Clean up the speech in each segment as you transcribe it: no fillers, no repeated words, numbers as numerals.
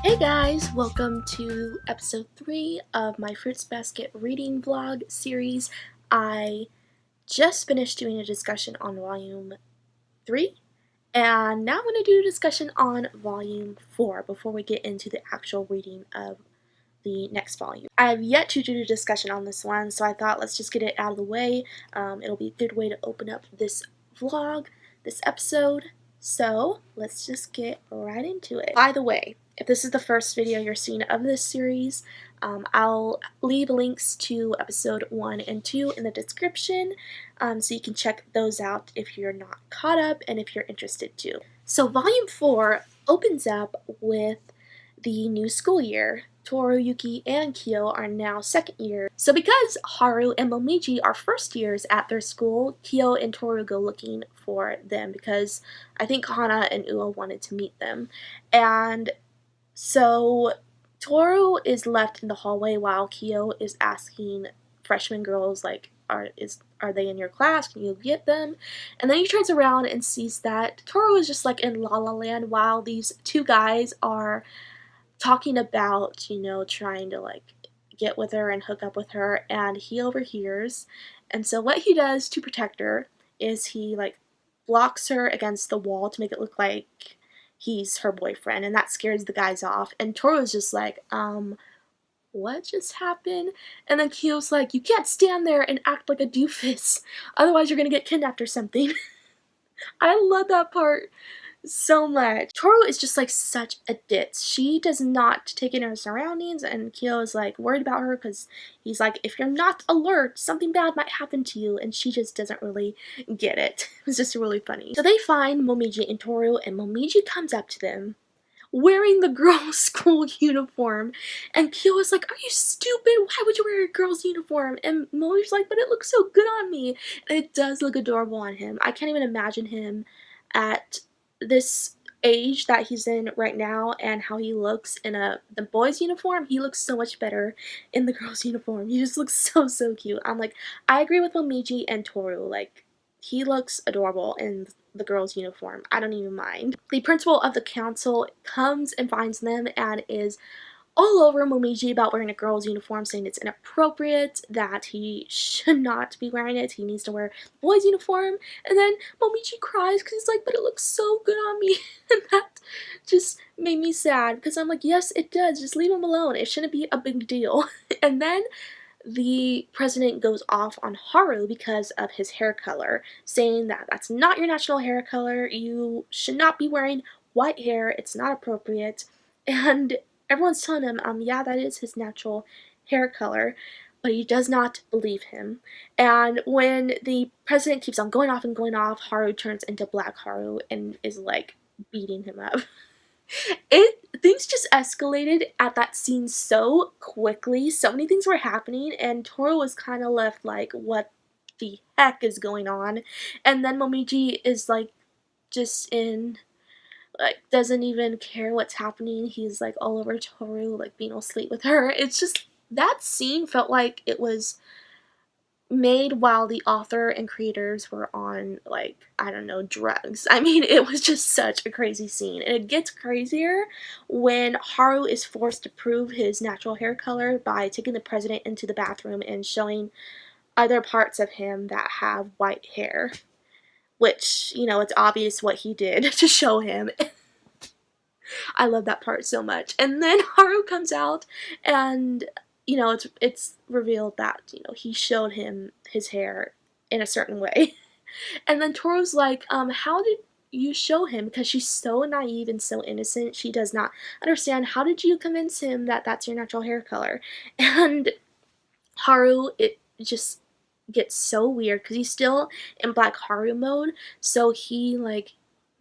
Hey guys, welcome to episode 3 of my Fruits Basket reading vlog series. I just finished doing a discussion on volume 3, and now I'm going to do a discussion on volume 4 before we get into the actual reading of the next volume. I have yet to do a discussion on this one, so I thought let's just get it out of the way. It'll be a good way to open up this vlog, this episode. So let's just get right into it. By the way, if this is the first video you're seeing of this series, I'll leave links to episode 1 and 2 in the description, so you can check those out if you're not caught up and if you're interested too. So volume 4 opens up with the new school year. Toru, Yuki, and Kyo are now second year. So because Haru and Momiji are first years at their school, Kyo and Toru go looking for them because I think Hana and Ua wanted to meet them. And so Toru is left in the hallway while Kyo is asking freshman girls, like, are they in your class? Can you get them? And then he turns around and sees that Toru is just like in La La Land while these two guys are talking about, trying to like get with her and hook up with her, and he overhears. And so what he does to protect her is he like blocks her against the wall to make it look like he's her boyfriend, and that scares the guys off. And Toru's just like, what just happened? And then Kyo's like, you can't stand there and act like a doofus, otherwise you're gonna get kidnapped or something. I love that part so much. Toru is just like such a ditz. She does not take in her surroundings, and Kyo is like worried about her because he's like, if you're not alert, something bad might happen to you, and she just doesn't really get it. It's just really funny. So they find Momiji and Toru, and Momiji comes up to them wearing the girls' school uniform, and Kyo is like, are you stupid? Why would you wear a girl's uniform? And Momiji's like, but it looks so good on me. And it does look adorable on him. I can't even imagine him at this age that he's in right now and how he looks in the boys' uniform. He looks so much better in the girls' uniform. He just looks so cute. I'm like, I agree with Momiji and Toru. Like, he looks adorable in the girls' uniform. I don't even mind. The principal of the council comes and finds them and is all over Momiji about wearing a girl's uniform, saying it's inappropriate, that he should not be wearing it, he needs to wear the boy's uniform. And then Momiji cries because he's like, but it looks so good on me. And that just made me sad because I'm like, yes, it does, just leave him alone, it shouldn't be a big deal. And then the president goes off on Haru because of his hair color, saying that that's not your natural hair color, you should not be wearing white hair, it's not appropriate. And everyone's telling him, yeah, that is his natural hair color, but he does not believe him. And when the president keeps on going off and going off, Haru turns into Black Haru and is like beating him up. Things just escalated at that scene so quickly. So many things were happening, and Toru was kind of left like, what the heck is going on? And then Momiji is like just in, like, doesn't even care what's happening. He's like all over Toru, like being all sweet with her. It's just, that scene felt like it was made while the author and creators were on, like, I don't know, drugs. I mean, it was just such a crazy scene. And it gets crazier when Haru is forced to prove his natural hair color by taking the president into the bathroom and showing other parts of him that have white hair. Which, it's obvious what he did to show him. I love that part so much. And then Haru comes out and, it's revealed that, he showed him his hair in a certain way. And then Toru's like, how did you show him? Because she's so naive and so innocent. She does not understand. How did you convince him that that's your natural hair color? And Haru, it just gets so weird because he's still in Black Haru mode. So he, like,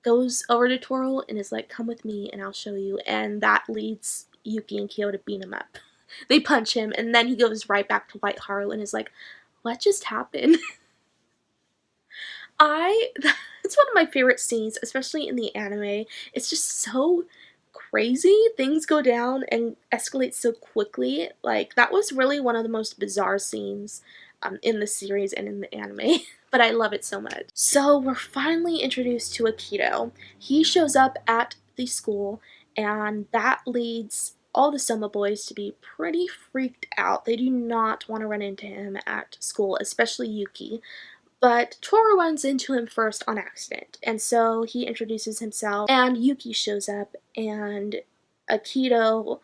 goes over to Toru and is like, come with me and I'll show you. And that leads Yuki and Kyo to beat him up. They punch him, and then he goes right back to White Haru and is like, what just happened? It's one of my favorite scenes, especially in the anime. It's just so crazy. Things go down and escalate so quickly. Like, that was really one of the most bizarre scenes in the series and in the anime. But I love it so much. So we're finally introduced to Akito. He shows up at the school and that leads all the Soma boys to be pretty freaked out. They do not want to run into him at school, especially Yuki. But Toru runs into him first on accident, and so he introduces himself, and Yuki shows up, and Akito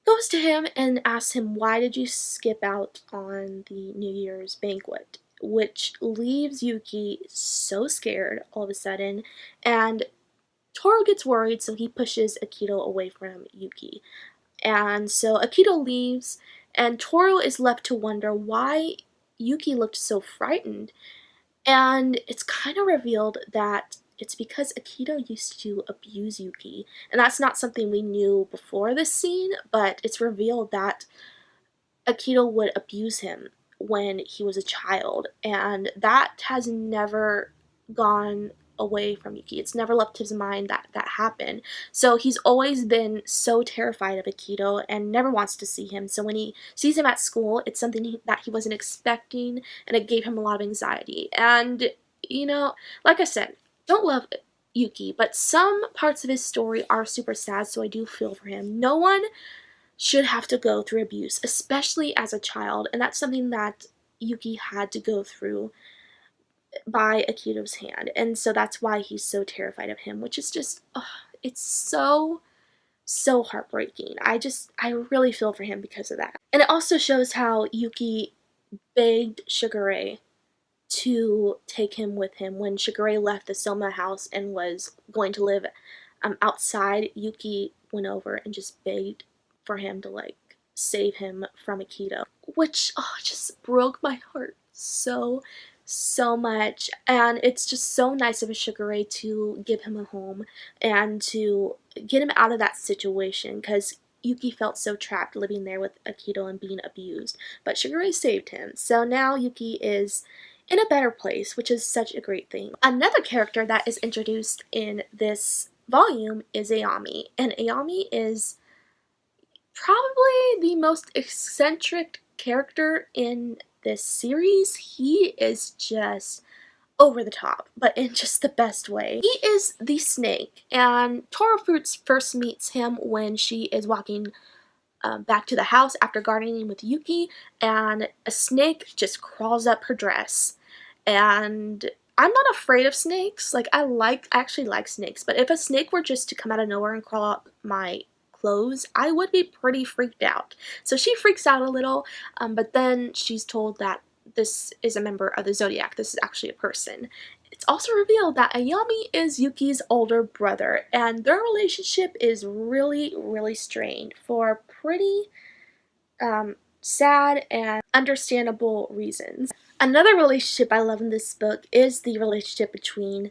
goes to him and asks him, why did you skip out on the New Year's banquet? Which leaves Yuki so scared all of a sudden, and Toru gets worried, so he pushes Akito away from Yuki. And so Akito leaves, and Toru is left to wonder why Yuki looked so frightened. And it's kind of revealed that it's because Akito used to abuse Yuki. And that's not something we knew before this scene, but it's revealed that Akito would abuse him when he was a child. And that has never gone away from Yuki. It's never left his mind that that happened. So he's always been so terrified of Akito and never wants to see him. So when he sees him at school, it's something that he wasn't expecting, and it gave him a lot of anxiety. And, you know, like I said, don't love Yuki, but some parts of his story are super sad, so I do feel for him. No one should have to go through abuse, especially as a child, and that's something that Yuki had to go through by Akito's hand, and so that's why he's so terrified of him, which is just, it's so heartbreaking. I really feel for him because of that. And it also shows how Yuki begged Shigure to take him with him. When Shigure left the Soma house and was going to live outside, Yuki went over and just begged for him to, like, save him from Akito, which just broke my heart so much. And it's just so nice of a Shigure to give him a home and to get him out of that situation, because Yuki felt so trapped living there with Akito and being abused, but Shigure saved him. So now Yuki is in a better place, which is such a great thing. Another character that is introduced in this volume is Ayami, and Ayami is probably the most eccentric character in this series. He is just over the top, but in just the best way. He is the snake, and Toru Fruits first meets him when she is walking back to the house after gardening with Yuki, and a snake just crawls up her dress. And I'm not afraid of snakes. Like, I actually like snakes, but if a snake were just to come out of nowhere and crawl up my clothes, I would be pretty freaked out. So she freaks out a little, but then she's told that this is a member of the Zodiac. This is actually a person. It's also revealed that Ayami is Yuki's older brother, and their relationship is really strained for pretty sad and understandable reasons. Another relationship I love in this book is the relationship between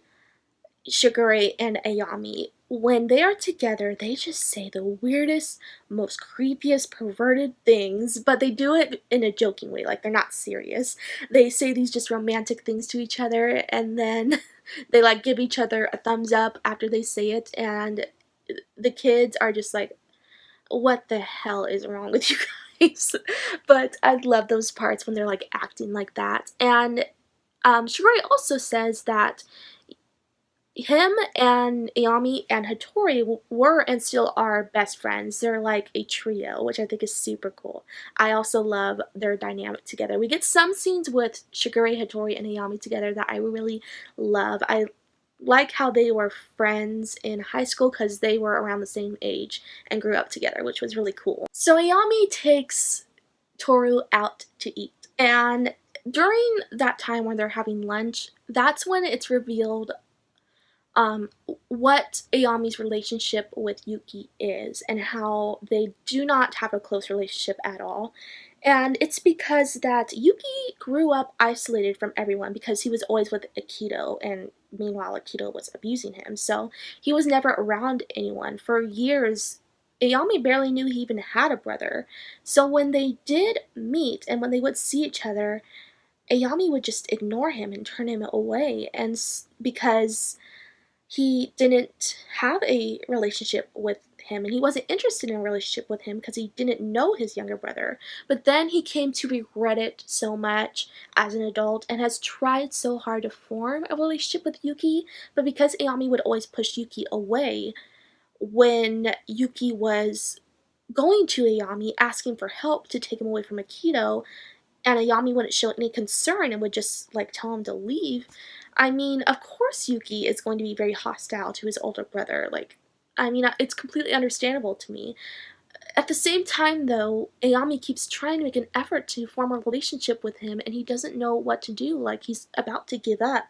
Shigure and Ayami. When they are together, they just say the weirdest, most creepiest, perverted things, but they do it in a joking way, like they're not serious. They say these just romantic things to each other, and then they like give each other a thumbs up after they say it, and the kids are just like, what the hell is wrong with you guys? But I love those parts when they're like acting like that. And Shigure also says that him and Ayami and Hattori were and still are best friends. They're like a trio, which I think is super cool. I also love their dynamic together. We get some scenes with Shigure, Hattori, and Ayami together that I really love. I like how they were friends in high school because they were around the same age and grew up together, which was really cool. So Ayami takes Toru out to eat, and during that time when they're having lunch, that's when it's revealed what Ayami's relationship with Yuki is, and how they do not have a close relationship at all. And it's because that Yuki grew up isolated from everyone because he was always with Akito, and meanwhile Akito was abusing him. So he was never around anyone. For years, Ayami barely knew he even had a brother. So when they did meet and when they would see each other, Ayami would just ignore him and turn him away, and because he didn't have a relationship with him, and he wasn't interested in a relationship with him because he didn't know his younger brother. But then he came to regret it so much as an adult and has tried so hard to form a relationship with Yuki, but because Ayami would always push Yuki away, when Yuki was going to Ayami asking for help to take him away from Akito, and Ayami wouldn't show any concern and would just like tell him to leave. I mean, of course Yuki is going to be very hostile to his older brother. Like, I mean, it's completely understandable to me. At the same time, though, Ayami keeps trying to make an effort to form a relationship with him, and he doesn't know what to do. Like, he's about to give up.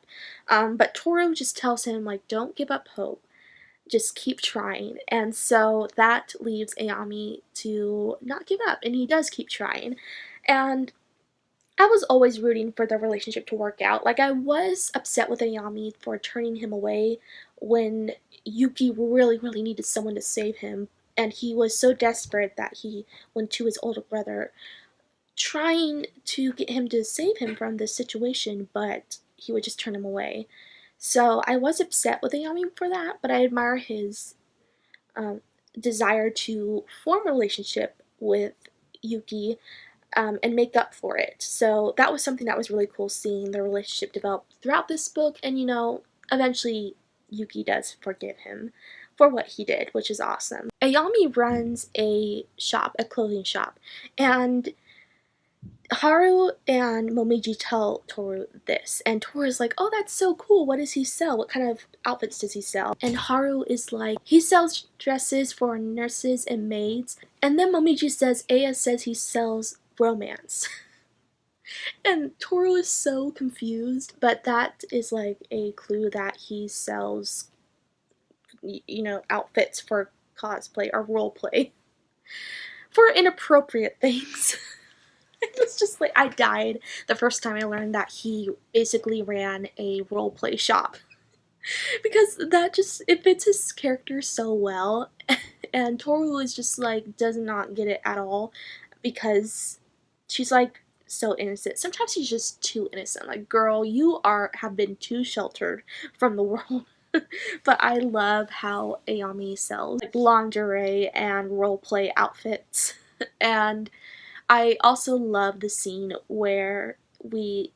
But Toru just tells him, like, don't give up hope. Just keep trying. And so that leaves Ayami to not give up, and he does keep trying. And I was always rooting for the relationship to work out. Like, I was upset with Ayami for turning him away when Yuki really, really needed someone to save him. And he was so desperate that he went to his older brother, trying to get him to save him from this situation, but he would just turn him away. So I was upset with Ayami for that, but I admire his um, desire to form a relationship with Yuki, and make up for it. So that was something that was really cool, seeing the relationship develop throughout this book, and eventually Yuki does forgive him for what he did, which is awesome. Ayami runs a shop, a clothing shop, and Haru and Momiji tell Toru this, and Toru is like, oh, that's so cool, what does he sell? What kind of outfits does he sell? And Haru is like, he sells dresses for nurses and maids. And then Momiji says, Aya says he sells romance. And Toru is so confused, but that is like a clue that he sells, outfits for cosplay or role play for inappropriate things. It was just like, I died the first time I learned that he basically ran a role play shop. Because that just, it fits his character so well. And Toru is just like, does not get it at all, because she's like so innocent. Sometimes she's just too innocent. Like, girl, you have been too sheltered from the world. But I love how Ayami sells like lingerie and roleplay outfits. And I also love the scene where we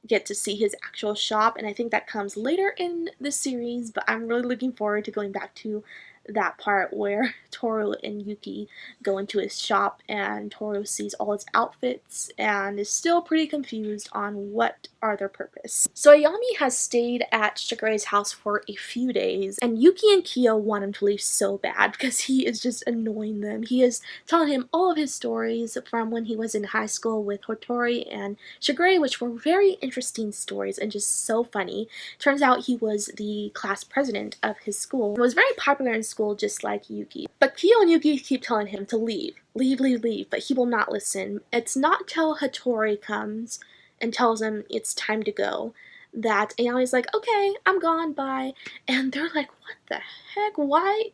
get to see his actual shop, and I think that comes later in the series, but I'm really looking forward to going back to that part where Toru and Yuki go into his shop, and Toru sees all his outfits and is still pretty confused on what are their purpose. So Ayami has stayed at Shigure's house for a few days, and Yuki and Kyo want him to leave so bad because he is just annoying them. He is telling him all of his stories from when he was in high school with Hotori and Shigure, which were very interesting stories and just so funny. Turns out he was the class president of his school. He was very popular in school, just like Yuki. But Kyo and Yuki keep telling him to leave, but he will not listen. It's not till Hotori comes and tells him it's time to go that Ayami's like, okay, I'm gone, bye. And they're like, what the heck? Why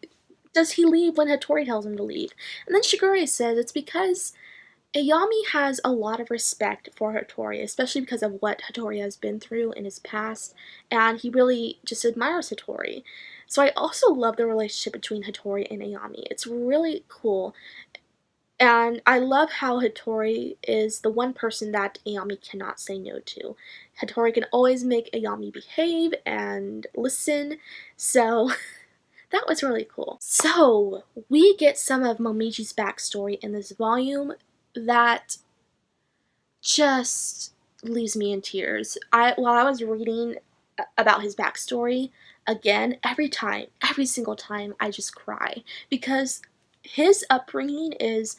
does he leave when Hotori tells him to leave? And then Shigure says it's because Ayami has a lot of respect for Hotori, especially because of what Hotori has been through in his past, and he really just admires Hotori. So I also love the relationship between Hotori and Ayami. It's really cool. And I love how Hotori is the one person that Ayami cannot say no to. Hotori can always make Ayami behave and listen, so that was really cool. So, we get some of Momiji's backstory in this volume that just leaves me in tears. While I was reading about his backstory, again, every single time, I just cry, because his upbringing is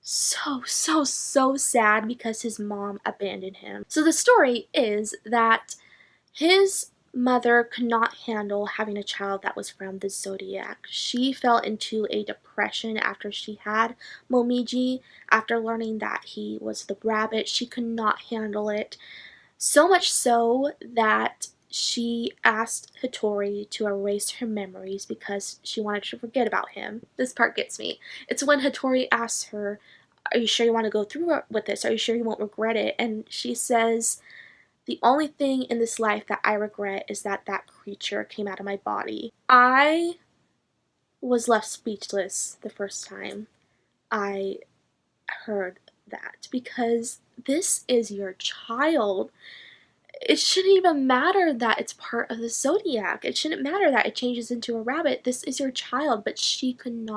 so sad because his mom abandoned him. So the story is that his mother could not handle having a child that was from the zodiac. She fell into a depression after she had Momiji. After learning that he was the rabbit, she could not handle it. So much so that she asked Hotori to erase her memories because she wanted to forget about him. This part gets me. It's when Hotori asks her, are you sure you want to go through with this? Are you sure you won't regret it? And she says, the only thing in this life that I regret is that that creature came out of my body. I was left speechless the first time I heard that, because this is your child. it shouldn't even matter that it's part of the zodiac. It shouldn't matter that it changes into a rabbit. This is your child, but she couldn't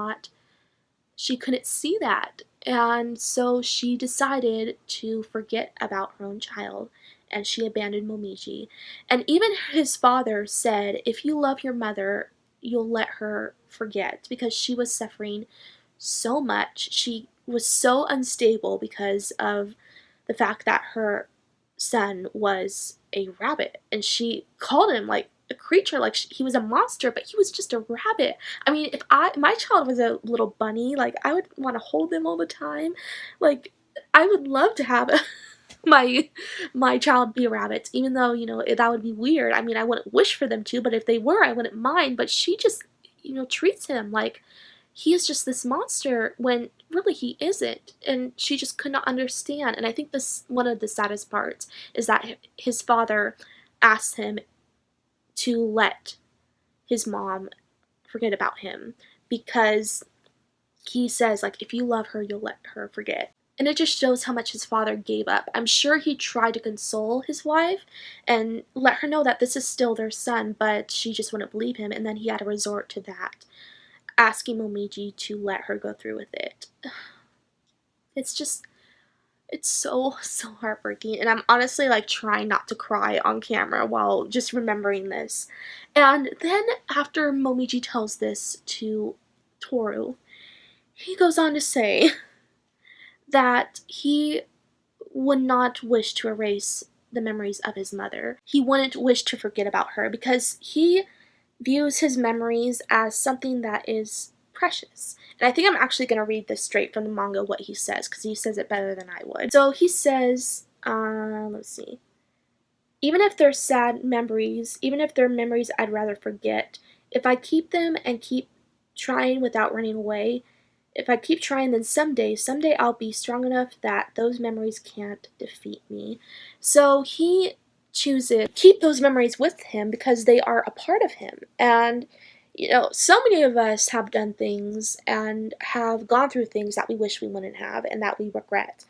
see that. And so she decided to forget about her own child, and she abandoned Momiji. And even his father said, if you love your mother, you'll let her forget, because she was suffering so much. She was so unstable because of the fact that her son was a rabbit, and she called him like a creature, like he was a monster, but he was just a rabbit. I mean, if my child was a little bunny, like I would want to hold them all the time. Like I would love to have my child be a rabbit, even though, you know, that would be weird. I mean, I wouldn't wish for them to, but if they were, I wouldn't mind. But she just, you know, treats him like he is just this monster when really he isn't, and she just could not understand. And I think this, one of the saddest parts, is that his father asked him to let his mom forget about him, because he says, like, if you love her, you'll let her forget. And it just shows how much his father gave up. I'm sure he tried to console his wife and let her know that this is still their son, but she just wouldn't believe him, and then he had to resort to that, asking Momiji to let her go through with it. It's just, it's so heartbreaking, and I'm honestly like trying not to cry on camera while just remembering this. And then after Momiji tells this to Toru, he goes on to say that he would not wish to erase the memories of his mother. He wouldn't wish to forget about her, because he views his memories as something that is precious. And I think I'm actually going to read this straight from the manga, what he says, because he says it better than I would. So he says, let's see. Even if they're sad memories, even if they're memories I'd rather forget, if I keep them and keep trying without running away, if I keep trying, then someday I'll be strong enough that those memories can't defeat me. So he chooses to keep those memories with him because they are a part of him. And, you know, so many of us have done things and have gone through things that we wish we wouldn't have and that we regret.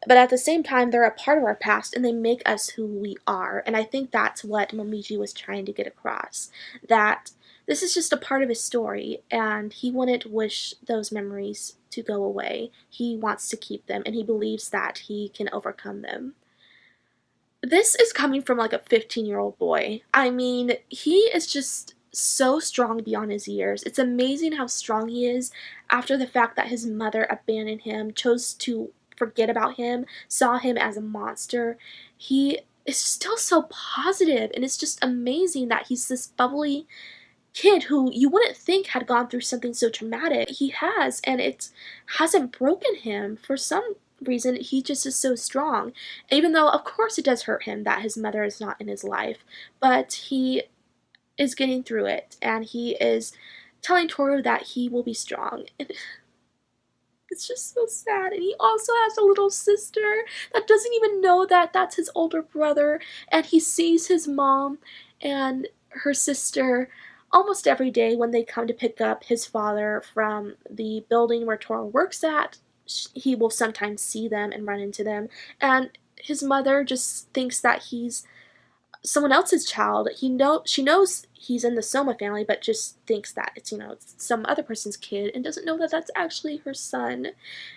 But at the same time, they're a part of our past, and they make us who we are. And I think that's what Momiji was trying to get across, that this is just a part of his story, and he wouldn't wish those memories to go away. He wants to keep them, and he believes that he can overcome them. This is coming from like a 15-year-old boy. I mean, he is just so strong beyond his years. It's amazing how strong he is after the fact that his mother abandoned him, chose to forget about him, saw him as a monster. He is still so positive, and it's just amazing that he's this bubbly kid who you wouldn't think had gone through something so traumatic. He has, and it hasn't broken him. For some reason, he just is so strong. Even though, of course, it does hurt him that his mother is not in his life, but he is getting through it, and he is telling Toru that he will be strong. And it's just so sad. And he also has a little sister that doesn't even know that that's his older brother, and he sees his mom and her sister almost every day when they come to pick up his father from the building where Toru works at. He will sometimes see them and run into them, and his mother just thinks that he's someone else's child. She knows he's in the Soma family, but just thinks that it's, you know, it's some other person's kid, and doesn't know that that's actually her son.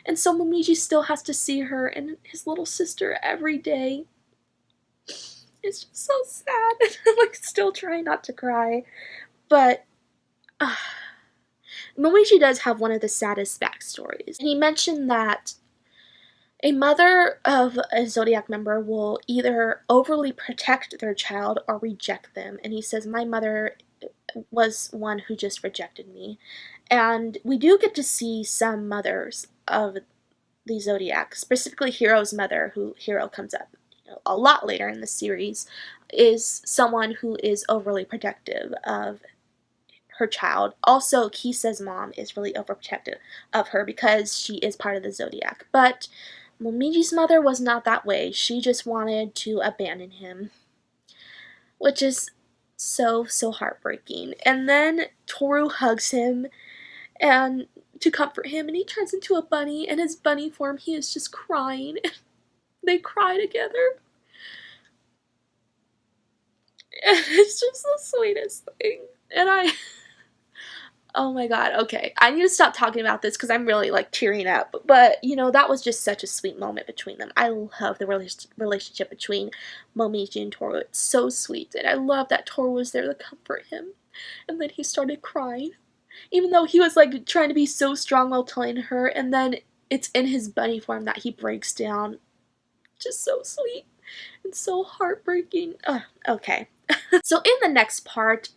And so Momiji still has to see her and his little sister every day. It's just so sad. I'm like still trying not to cry, but Momiji does have one of the saddest backstories. And he mentioned that a mother of a Zodiac member will either overly protect their child or reject them. And he says, my mother was one who just rejected me. And we do get to see some mothers of the Zodiac, specifically Hiro's mother, who Hiro comes up, you know, a lot later in the series, is someone who is overly protective of her child. Also, Kisa's mom is really overprotective of her because she is part of the Zodiac. But Momiji's mother was not that way. She just wanted to abandon him, which is so heartbreaking. And then Toru hugs him and to comfort him, and he turns into a bunny, and his bunny form, he is just crying. They cry together. And it's just the sweetest thing. And oh my god, okay. I need to stop talking about this because I'm really like tearing up. But, you know, that was just such a sweet moment between them. I love the relationship between Momiji and Toru. It's so sweet. And I love that Toru was there to comfort him. And then he started crying. Even though he was like trying to be so strong while telling her. And then it's in his bunny form that he breaks down. Just so sweet. And so heartbreaking. Okay. So in the next part,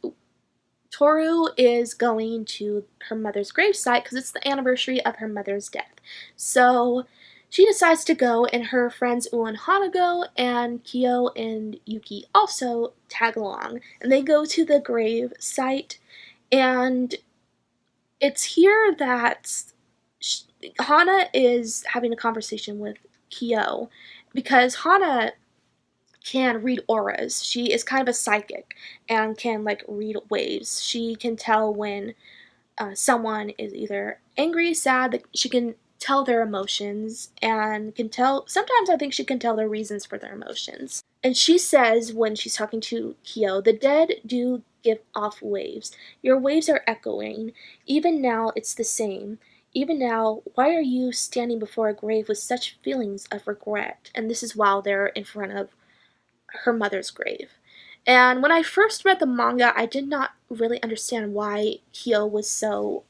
Toru is going to her mother's gravesite because it's the anniversary of her mother's death. So she decides to go, and her friends Ua and Hana go, and Kyo and Yuki also tag along. And they go to the grave site, and it's here that Hana is having a conversation with Kyo because Hana can read auras. She is kind of a psychic and can like read waves. She can tell when someone is either angry, sad. She can tell their emotions and can tell, sometimes I think she can tell their reasons for their emotions. And she says when she's talking to Kyo, the dead do give off waves. Your waves are echoing. Even now it's the same. Even now, why are you standing before a grave with such feelings of regret? And this is while they're in front of her mother's grave. And when I first read the manga, I did not really understand why Kyo was so,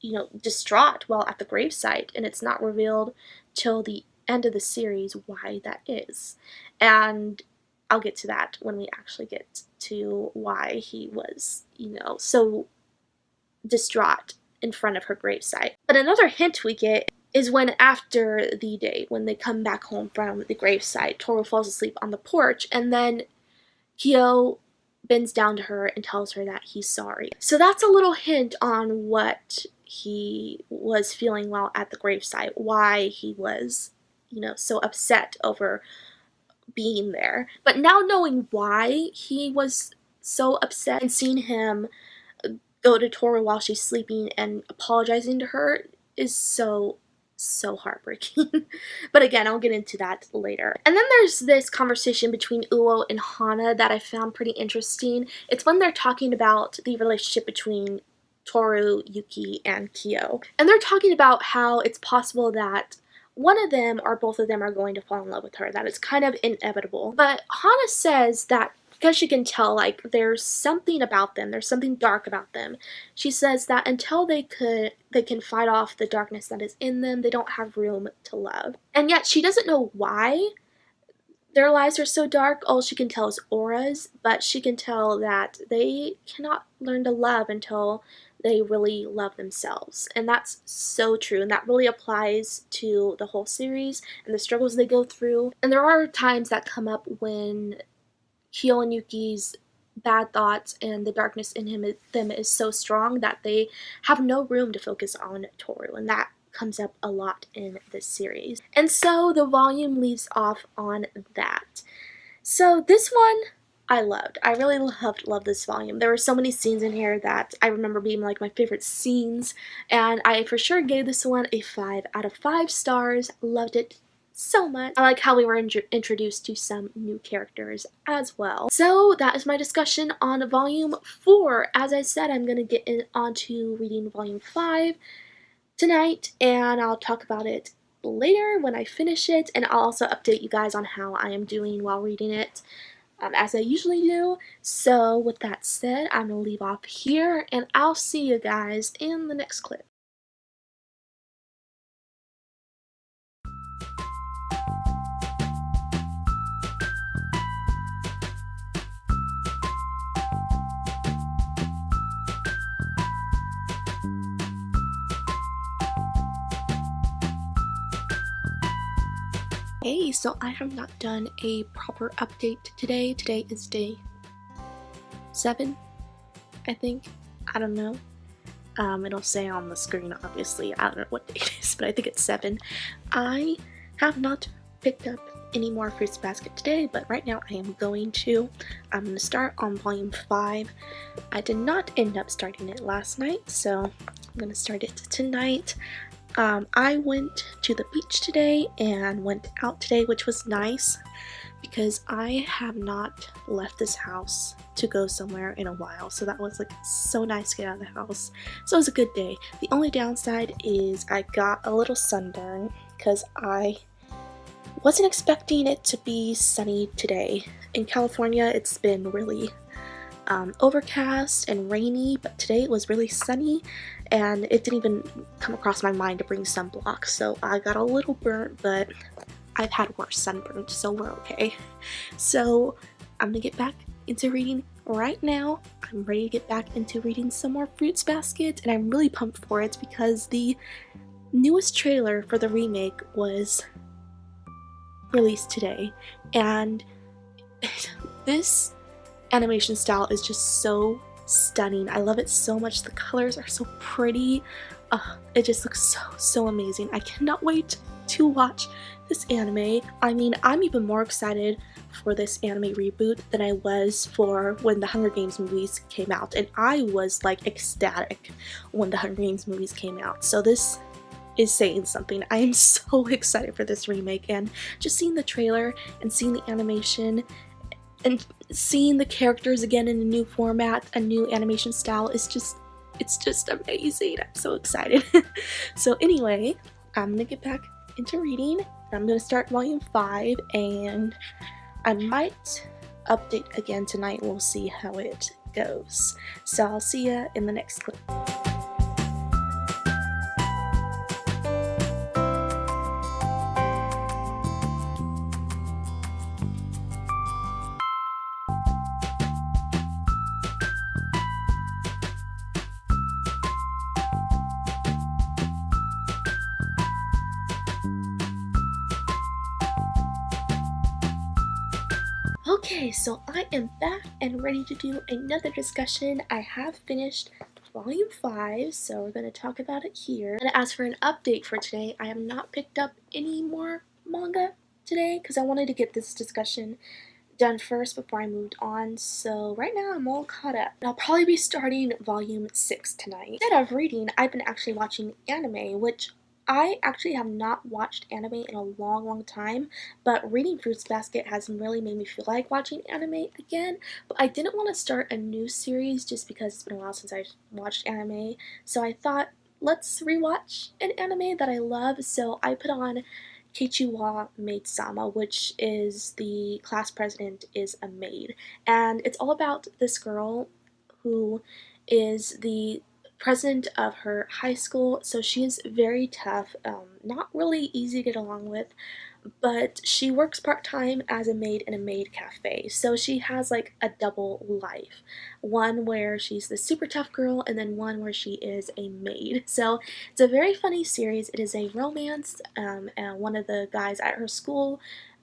you know, distraught while at the gravesite, and it's not revealed till the end of the series why that is. And I'll get to that when we actually get to why he was, you know, so distraught in front of her gravesite. But another hint we get is when after the day, when they come back home from the gravesite, Toru falls asleep on the porch, and then Kyo bends down to her and tells her that he's sorry. So that's a little hint on what he was feeling while at the gravesite, why he was, you know, so upset over being there. But now knowing why he was so upset and seeing him go to Toru while she's sleeping and apologizing to her is so heartbreaking. But again, I'll get into that later. And then there's this conversation between Uo and Hana that I found pretty interesting. It's when they're talking about the relationship between Toru, Yuki, and Kyo. And they're talking about how it's possible that one of them or both of them are going to fall in love with her, that it's kind of inevitable. But Hana says that because she can tell, like, there's something about them, there's something dark about them. She says that until they can fight off the darkness that is in them, they don't have room to love. And yet she doesn't know why their lives are so dark. All she can tell is auras, but she can tell that they cannot learn to love until they really love themselves. And that's so true, and that really applies to the whole series and the struggles they go through. And there are times that come up when Kyo and Yuki's bad thoughts and the darkness in them is so strong that they have no room to focus on Toru, and that comes up a lot in this series. And so the volume leaves off on that. So this one I loved. I really loved this volume. There were so many scenes in here that I remember being like my favorite scenes, and I for sure gave this one a 5 out of 5 stars. Loved it so much. I like how we were introduced to some new characters as well. So that is my discussion on volume 4. As I said, I'm going to get onto reading volume 5 tonight, and I'll talk about it later when I finish it, and I'll also update you guys on how I am doing while reading it, as I usually do. So with that said, I'm going to leave off here, and I'll see you guys in the next clip. Hey, so I have not done a proper update today. Today is day 7, I think. I don't know. It'll say on the screen, obviously. I don't know what day it is, but I think it's 7. I have not picked up any more Fruits Basket today, but right now I am going to. I'm going to start on volume 5. I did not end up starting it last night, so I'm going to start it tonight. I went to the beach today and went out today, which was nice because I have not left this house to go somewhere in a while, so that was like so nice to get out of the house. So it was a good day. The only downside is I got a little sunburn because I wasn't expecting it to be sunny today. In California, it's been really overcast and rainy, but today it was really sunny and it didn't even come across my mind to bring sunblock, so I got a little burnt, but I've had worse sunburn, so we're okay. So I'm gonna get back into reading right now. I'm ready to get back into reading some more Fruits Basket, and I'm really pumped for it because the newest trailer for the remake was released today, and this animation style is just so stunning. I love it so much. The colors are so pretty. It just looks so amazing. I cannot wait to watch this anime. I mean, I'm even more excited for this anime reboot than I was for when the Hunger Games movies came out, and I was like ecstatic when the Hunger Games movies came out. So this is saying something. I am so excited for this remake, and just seeing the trailer and seeing the animation and seeing the characters again in a new format, a new animation style, is just, it's just amazing. I'm so excited. So anyway, I'm gonna get back into reading. I'm gonna start volume 5, and I might update again tonight. We'll see how it goes. So I'll see ya in the next clip. Okay, so I am back and ready to do another discussion. I have finished volume 5, so we're going to talk about it here. And as for an update for today, I have not picked up any more manga today because I wanted to get this discussion done first before I moved on. So right now I'm all caught up. And I'll probably be starting volume 6 tonight. Instead of reading, I've been actually watching anime, which I actually have not watched anime in a long time, but reading Fruits Basket has really made me feel like watching anime again. But I didn't want to start a new series just because it's been a while since I watched anime, so I thought, let's rewatch an anime that I love. So I put on Keiichi Maid-sama, which is the class president is a maid, and it's all about this girl who is the president of her high school. So she is very tough, not really easy to get along with, but she works part-time as a maid in a maid cafe. So she has like a double life, one where she's the super tough girl and then one where she is a maid. So it's a very funny series. It is a romance, and one of the guys at her school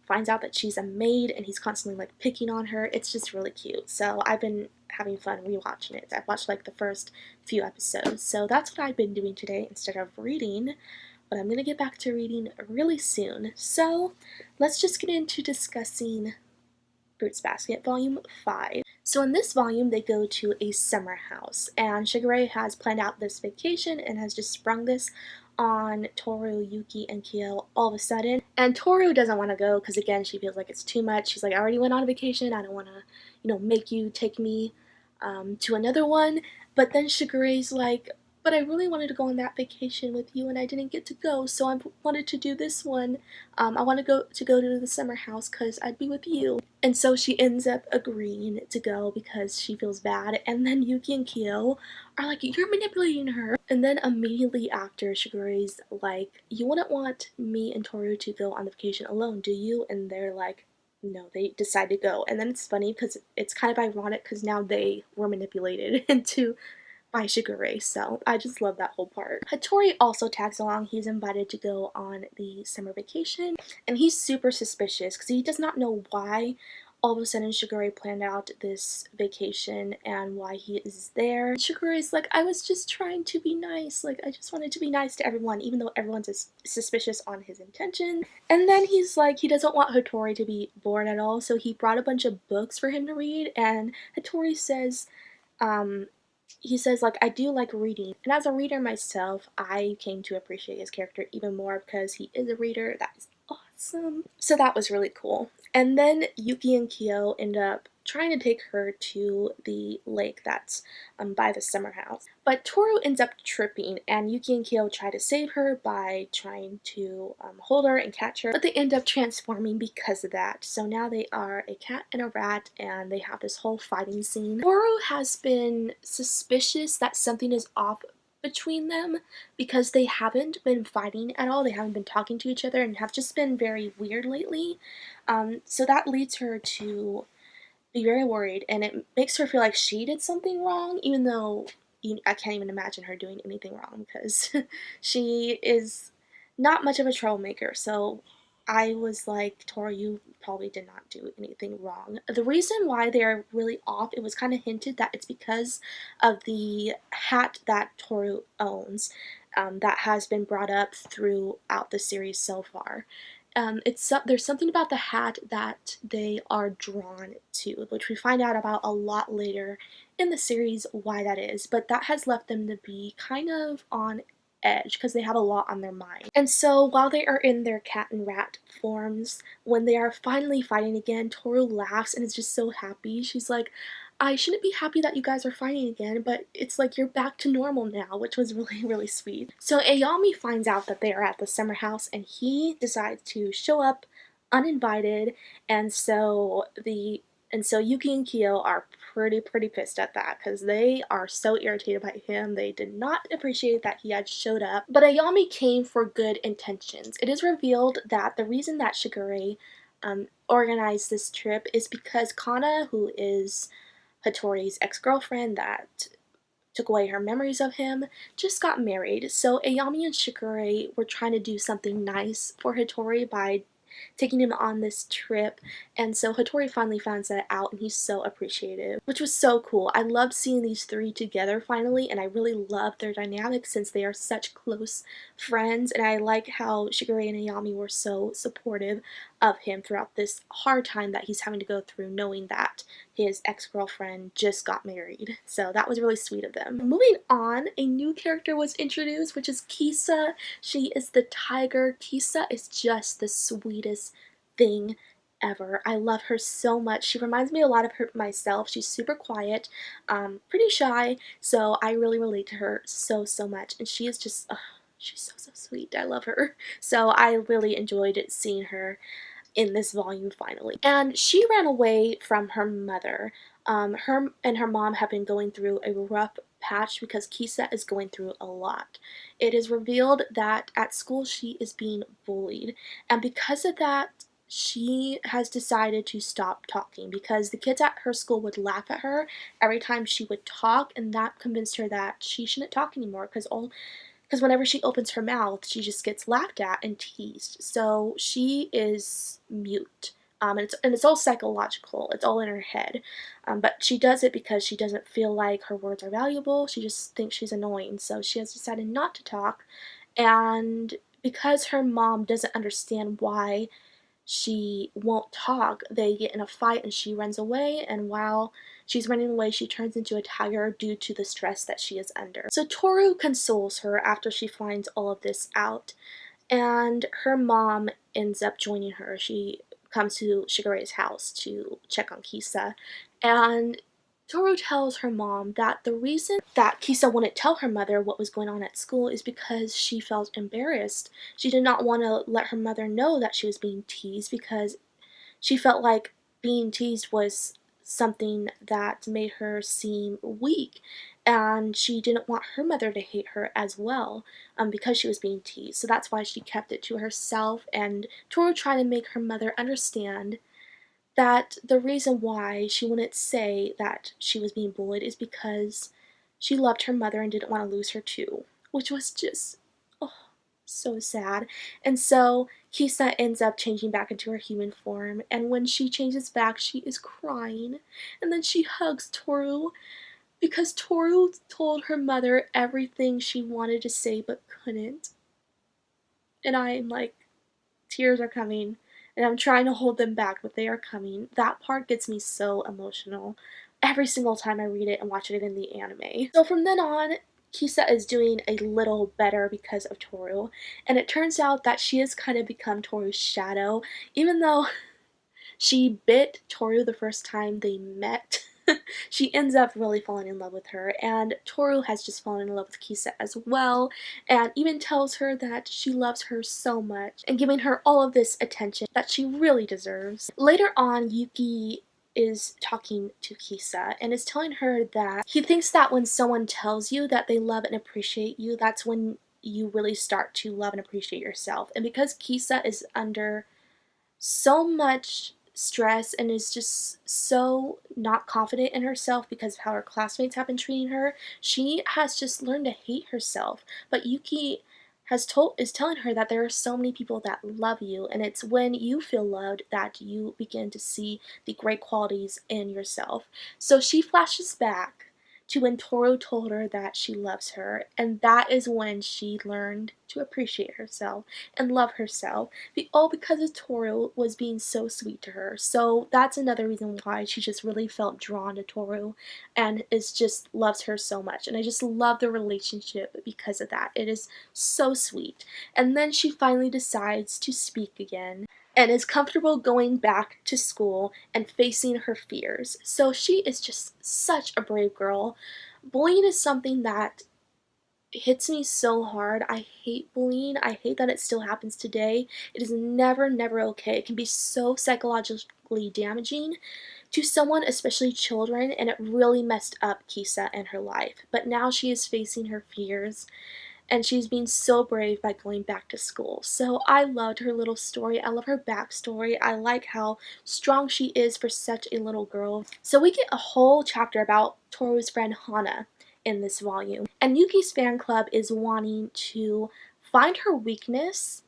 finds out that she's a maid and he's constantly like picking on her. It's just really cute. So I've been having fun rewatching it. I've watched like the first few episodes. So that's what I've been doing today instead of reading. But I'm going to get back to reading really soon. So let's just get into discussing Fruits Basket Volume 5. So in this volume, they go to a summer house, and Shigure has planned out this vacation and has just sprung this on Toru, Yuki, and Kyo all of a sudden. And Toru doesn't want to go because, again, she feels like it's too much. She's like, I already went on a vacation. I don't want to, make you take me to another one. But then Shigure's like, but I really wanted to go on that vacation with you and I didn't get to go, so I wanted to do this one. I want to go to the summer house because I'd be with you. And so she ends up agreeing to go because she feels bad. And then Yuki and Kyo are like, you're manipulating her. And then immediately after, Shigure's like, you wouldn't want me and Toru to go on the vacation alone, do you? And they're like, no, they decide to go. And then it's funny because it's kind of ironic because now they were manipulated into by Shigure, so I just love that whole part. Hattori also tags along. He's invited to go on the summer vacation, and he's super suspicious because he does not know why all of a sudden Shigure planned out this vacation and why he is there. Shigure is like, I was just trying to be nice, like I just wanted to be nice to everyone, even though everyone's suspicious on his intention. And then he's like, he doesn't want Hattori to be bored at all, so he brought a bunch of books for him to read, and Hattori says, he says, like, I do like reading. And as a reader myself, I came to appreciate his character even more because he is a reader. That is awesome. So that was really cool. And then Yuki and Kyo end up trying to take her to the lake that's by the summer house. But Toru ends up tripping, and Yuki and Kyo try to save her by trying to hold her and catch her, but they end up transforming because of that. So now they are a cat and a rat, and they have this whole fighting scene. Toru has been suspicious that something is off between them because they haven't been fighting at all. They haven't been talking to each other and have just been very weird lately. So that leads her to be very worried, and it makes her feel like she did something wrong, even though I can't even imagine her doing anything wrong because she is not much of a troublemaker. So I was like, Tora, you probably did not do anything wrong. The reason why they're really off, it was kind of hinted that it's because of the hat that Toru owns, that has been brought up throughout the series so far. There's something about the hat that they are drawn to, which we find out about a lot later in the series why that is, but that has left them to be kind of on edge because they have a lot on their mind. And so while they are in their cat and rat forms, when they are finally fighting again, Toru laughs and is just so happy. She's like, I shouldn't be happy that you guys are fighting again, but it's like you're back to normal now, which was really, really sweet. So Ayami finds out that they are at the summer house, and he decides to show up uninvited, and so Yuki and Kyo are pretty pissed at that because they are so irritated by him. They did not appreciate that he had showed up. But Ayami came for good intentions. It is revealed that the reason that Shigure organized this trip is because Kana, who is Hattori's ex-girlfriend that took away her memories of him, just got married. So Ayami and Shigure were trying to do something nice for Hattori by taking him on this trip, and so Hattori finally finds that out, and he's so appreciative, which was so cool. I loved seeing these three together finally, and I really love their dynamic since they are such close friends, and I like how Shigure and Ayami were so supportive of him throughout this hard time that he's having to go through, knowing that his ex-girlfriend just got married. So that was really sweet of them. Moving on, a new character was introduced, which is Kisa. She is the tiger. Kisa is just the sweetest thing ever. I love her so much. She reminds me a lot of myself. She's super quiet, pretty shy, so I really relate to her so much, and she is just, she's so sweet. I love her. So I really enjoyed seeing her in this volume finally. And she ran away from her mother. Her and her mom have been going through a rough patch because Kisa is going through a lot. It is revealed that at school she is being bullied, and because of that, she has decided to stop talking because the kids at her school would laugh at her every time she would talk, and that convinced her that she shouldn't talk anymore because whenever she opens her mouth, she just gets laughed at and teased. So she is mute. And it's all psychological. It's all in her head. But she does it because she doesn't feel like her words are valuable. She just thinks she's annoying. So she has decided not to talk. And because her mom doesn't understand why she won't talk, they get in a fight and she runs away, and while she's running away she turns into a tiger due to the stress that she is under. So Toru consoles her after she finds all of this out, and her mom ends up joining her. She comes to Shigure's house to check on Kisa, and Toru tells her mom that the reason that Kisa wouldn't tell her mother what was going on at school is because she felt embarrassed. She did not want to let her mother know that she was being teased because she felt like being teased was something that made her seem weak, and she didn't want her mother to hate her as well because she was being teased. So that's why she kept it to herself, and Toru tried to make her mother understand that the reason why she wouldn't say that she was being bullied is because she loved her mother and didn't want to lose her too, which was just, oh, so sad. And so Kisa ends up changing back into her human form, and when she changes back, she is crying, and then she hugs Toru because Toru told her mother everything she wanted to say but couldn't. And I am like, tears are coming, and I'm trying to hold them back, but they are coming. That part gets me so emotional, every single time I read it and watch it in the anime. So from then on, Kisa is doing a little better because of Toru, and it turns out that she has kind of become Toru's shadow, even though she bit Toru the first time they met. She ends up really falling in love with her, and Toru has just fallen in love with Kisa as well, and even tells her that she loves her so much and giving her all of this attention that she really deserves. Later on, Yuki is talking to Kisa and is telling her that he thinks that when someone tells you that they love and appreciate you, that's when you really start to love and appreciate yourself. And because Kisa is under so much stress and is just so not confident in herself because of how her classmates have been treating her, she has just learned to hate herself. But Yuki is telling her that there are so many people that love you, and it's when you feel loved that you begin to see the great qualities in yourself. So she flashes back to when Toru told her that she loves her, and that is when she learned to appreciate herself and love herself, all because of Toru was being so sweet to her. So that's another reason why she just really felt drawn to Toru and loves her so much. And I just love the relationship because of that. It is so sweet. And then she finally decides to speak again and is comfortable going back to school and facing her fears. So she is just such a brave girl. Bullying is something that hits me so hard. I hate bullying. I hate that it still happens today. It is never, never okay. It can be so psychologically damaging to someone, especially children, and it really messed up Kisa and her life. But now she is facing her fears, and she's being so brave by going back to school. So I loved her little story. I love her backstory. I like how strong she is for such a little girl. So we get a whole chapter about Toru's friend Hana in this volume. And Yuki's fan club is wanting to find her weakness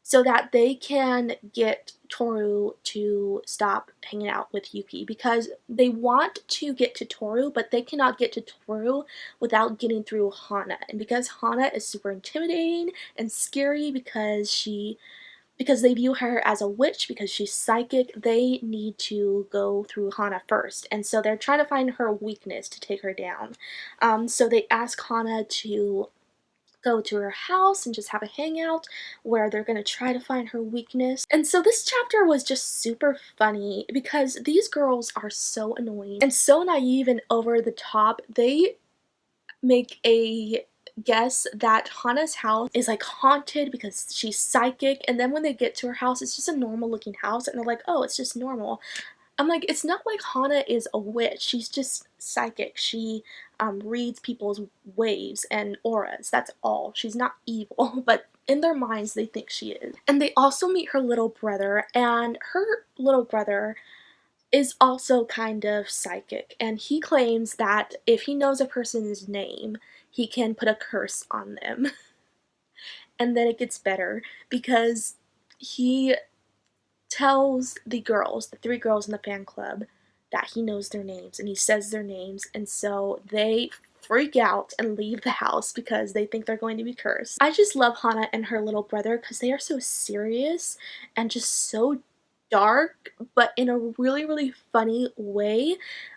so that they can get Toru to stop hanging out with Yuki, because they want to get to Toru, but they cannot get to Toru without getting through Hana. And because Hana is super intimidating and scary because they view her as a witch because she's psychic, they need to go through Hana first. And so they're trying to find her weakness to take her down. So they ask Hana to go to her house and just have a hangout where they're going to try to find her weakness. And so this chapter was just super funny because these girls are so annoying and so naive and over the top. They make a guess that Hana's house is like haunted because she's psychic, and then when they get to her house, it's just a normal looking house, and they're like, oh, it's just normal. I'm like, it's not like Hana is a witch. She's just psychic. She reads people's waves and auras. That's all. She's not evil, but in their minds, they think she is. And they also meet her little brother, and her little brother is also kind of psychic. And he claims that if he knows a person's name, he can put a curse on them. And then it gets better because he tells the three girls in the fan club, that he knows their names, and he says their names, and so they freak out and leave the house because they think they're going to be cursed. I just love Hana and her little brother because they are so serious and just so dark, but in a really, really funny way.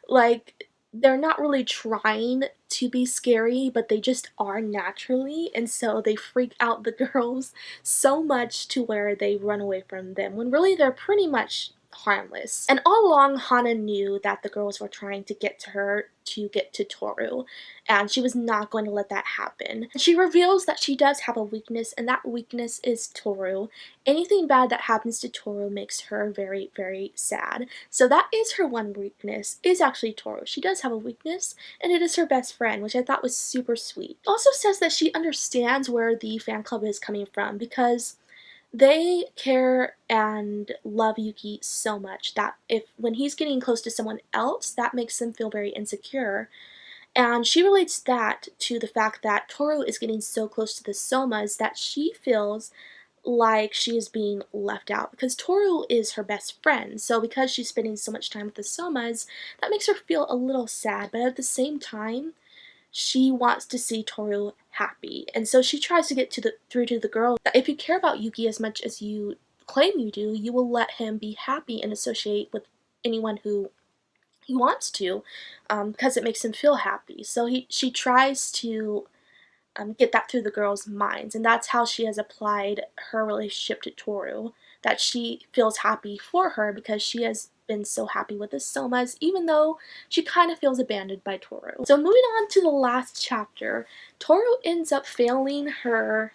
Like, they're not really trying to be scary, but they just are naturally, and so they freak out the girls so much to where they run away from them, when really they're pretty much harmless. And all along, Hana knew that the girls were trying to get to her to get to Toru, and she was not going to let that happen. She reveals that she does have a weakness, and that weakness is Toru. Anything bad that happens to Toru makes her very, very sad. So that is her one weakness, is actually Toru. She does have a weakness, and it is her best friend, which I thought was super sweet. It also says that she understands where the fan club is coming from, because they care and love Yuki so much that when he's getting close to someone else, that makes them feel very insecure. And she relates that to the fact that Toru is getting so close to the Somas that she feels like she is being left out, because Toru is her best friend. So because she's spending so much time with the Somas, that makes her feel a little sad, but at the same time, she wants to see Toru happy. And so she tries to get through to the girl that if you care about Yuki as much as you claim you do, you will let him be happy and associate with anyone who he wants to, because it makes him feel happy. So she tries to get that through the girls' minds, and that's how she has applied her relationship to Toru, that she feels happy for her because she has been so happy with the Somas, even though she kind of feels abandoned by Toru. So moving on to the last chapter, Toru ends up failing her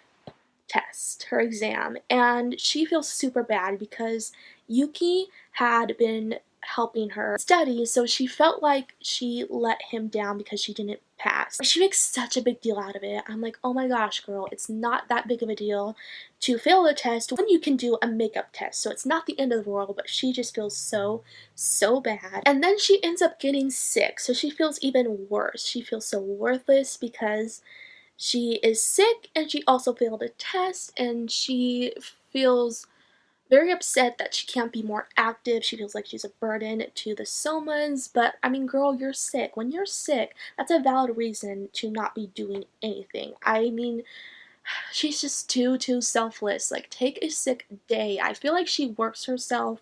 test, her exam, and she feels super bad because Yuki had been helping her study, so she felt like she let him down because she didn't pass. She makes such a big deal out of it. I'm like, oh my gosh, girl, it's not that big of a deal to fail a test when you can do a makeup test, so it's not the end of the world, but she just feels so bad. And then she ends up getting sick, so she feels even worse. She feels so worthless because she is sick and she also failed a test, and she feels very upset that she can't be more active. She feels like she's a burden to the Somas, but I mean, girl, you're sick. When you're sick, that's a valid reason to not be doing anything. I mean, she's just too selfless. Like, take a sick day. I feel like she works herself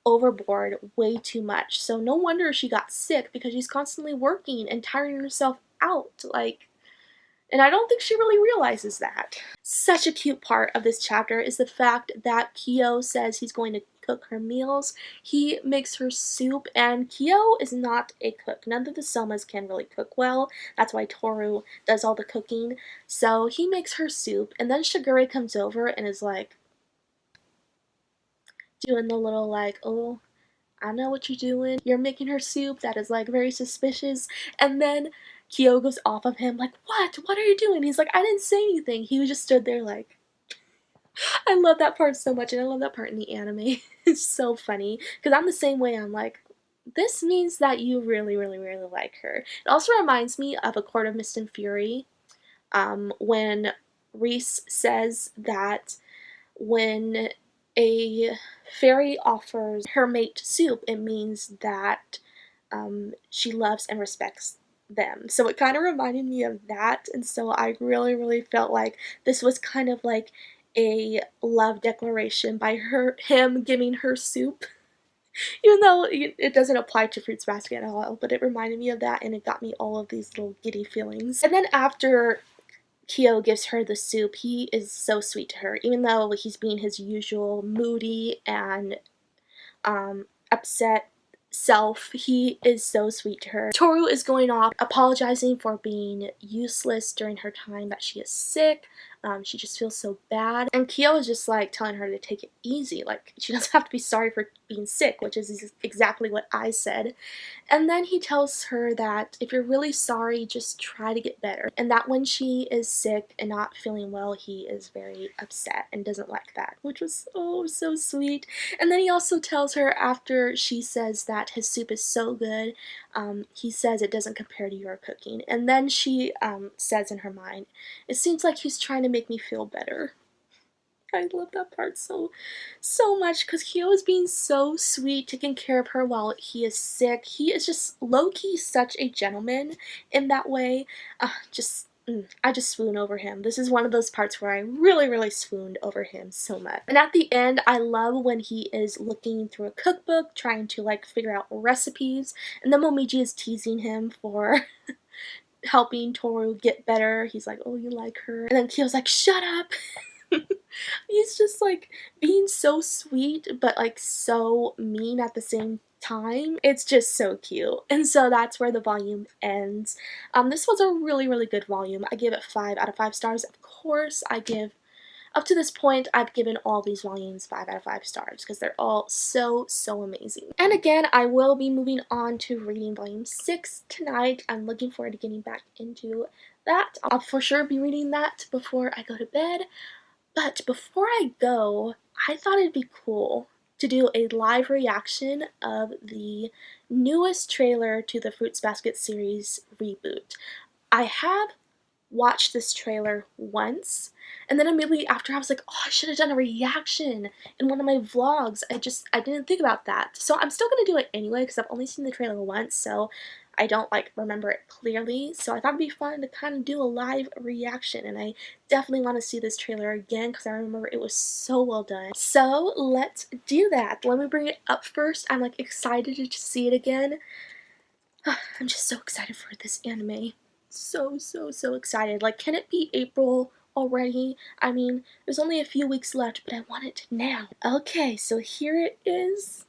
overboard way too much. So no wonder she got sick, because she's constantly working and tiring herself out. Like, and I don't think she really realizes that. Such a cute part of this chapter is the fact that Kyo says he's going to cook her meals. He makes her soup, and Kyo is not a cook. None of the Somas can really cook well. That's why Toru does all the cooking. So he makes her soup, and then Shigure comes over and is like, doing the little like, oh, I know what you're doing. You're making her soup. That is like very suspicious. And then Kyo goes off of him like, what? What are you doing? He's like, I didn't say anything. He just stood there like, I love that part so much, and I love that part in the anime. It's so funny, because I'm the same way. I'm like, this means that you really like her. It also reminds me of A Court of Mist and Fury, when Reese says that when a fairy offers her mate soup, it means that she loves and respects them. So it kind of reminded me of that, and so I really felt like this was kind of like a love declaration by him giving her soup. Even though it doesn't apply to Fruits Basket at all, but it reminded me of that, and it got me all of these little giddy feelings. And then after Kyo gives her the soup, he is so sweet to her, even though he's being his usual moody and upset self. He is so sweet to her. Toru is going off apologizing for being useless during her time that she is sick. She just feels so bad, and Kyo is just like telling her to take it easy, like she doesn't have to be sorry for being sick, which is exactly what I said. And then he tells her that if you're really sorry, just try to get better, and that when she is sick and not feeling well, he is very upset and doesn't like that, which was oh so sweet. And then he also tells her, after she says that his soup is so good, he says it doesn't compare to your cooking, and then she says in her mind, it seems like he's trying to make me feel better. I love that part so much, because Kyo is being so sweet, taking care of her while he is sick. He is just low-key such a gentleman in that way. I just swoon over him. This is one of those parts where I really swooned over him so much. And at the end, I love when he is looking through a cookbook, trying to like figure out recipes, and then Momiji is teasing him for helping Toru get better. He's like, oh, you like her? And then Kyo's like, shut up! He's just like being so sweet, but like so mean at the same time. It's just so cute. And so that's where the volume ends. This was a really good volume. I give it 5 out of 5 stars. Of course, up to this point, I've given all these volumes 5 out of 5 stars because they're all so amazing. And again, I will be moving on to reading volume 6 tonight. I'm looking forward to getting back into that. I'll for sure be reading that before I go to bed. But before I go, I thought it'd be cool to do a live reaction of the newest trailer to the Fruits Basket series reboot. I have watched this trailer once, and then immediately after I was like, oh, I should have done a reaction in one of my vlogs. I didn't think about that. So I'm still going to do it anyway because I've only seen the trailer once, so I don't like remember it clearly, so I thought it'd be fun to kind of do a live reaction, and I definitely want to see this trailer again because I remember it was so well done. So let's do that. Let me bring it up first. I'm like excited to see it again. I'm just so excited for this anime. So excited. Like, can it be April already? I mean, there's only a few weeks left, but I want it now. Okay, so here it is.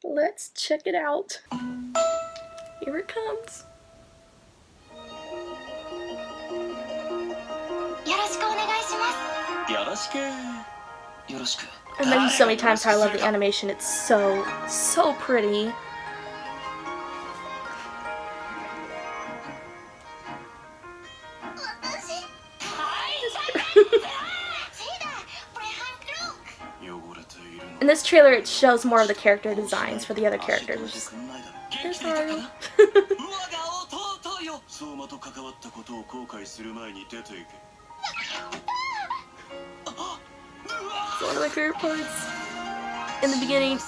Let's check it out. Here it comes. I mentioned so many times how I love the animation. It's so pretty. In this trailer, it shows more of the character designs for the other characters. There's Haru. It's one of my favorite parts in the beginning.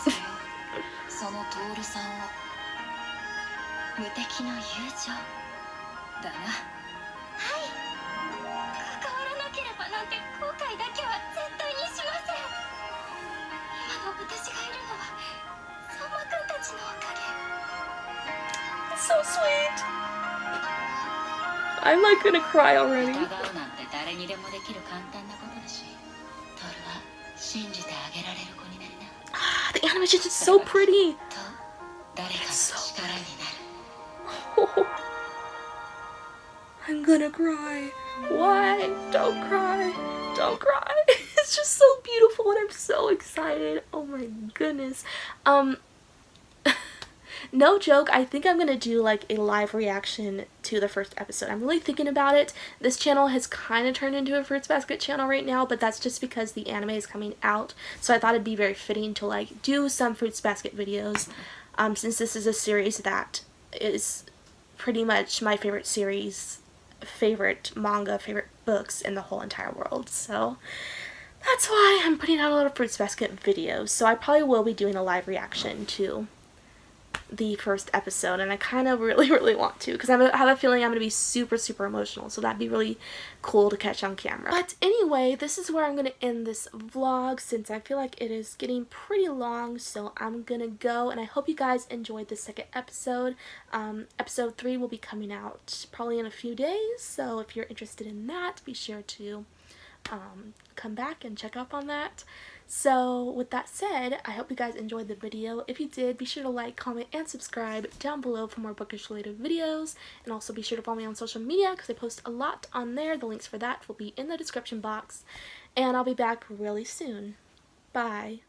It's so sweet. I'm like gonna cry already. The animation is so pretty. It's so pretty. Oh, I'm gonna cry. Why? Don't cry. Don't cry. It's just so beautiful and I'm so excited. Oh my goodness. No joke, I think I'm gonna do like a live reaction to the first episode. I'm really thinking about it. This channel has kind of turned into a Fruits Basket channel right now, but that's just because the anime is coming out. So I thought it'd be very fitting to like do some Fruits Basket videos, since this is a series that is pretty much my favorite series, favorite manga, favorite books in the whole entire world. So that's why I'm putting out a lot of Fruits Basket videos. So I probably will be doing a live reaction to the first episode, and I kind of really want to because I have a feeling I'm going to be super emotional, so that'd be really cool to catch on camera. But anyway, this is where I'm going to end this vlog since I feel like it is getting pretty long, so I'm going to go, and I hope you guys enjoyed the second episode. Episode 3 will be coming out probably in a few days, so if you're interested in that, be sure to come back and check up on that. So with that said, I hope you guys enjoyed the video. If you did, be sure to like, comment, and subscribe down below for more bookish related videos. And also be sure to follow me on social media because I post a lot on there. The links for that will be in the description box. And I'll be back really soon. Bye.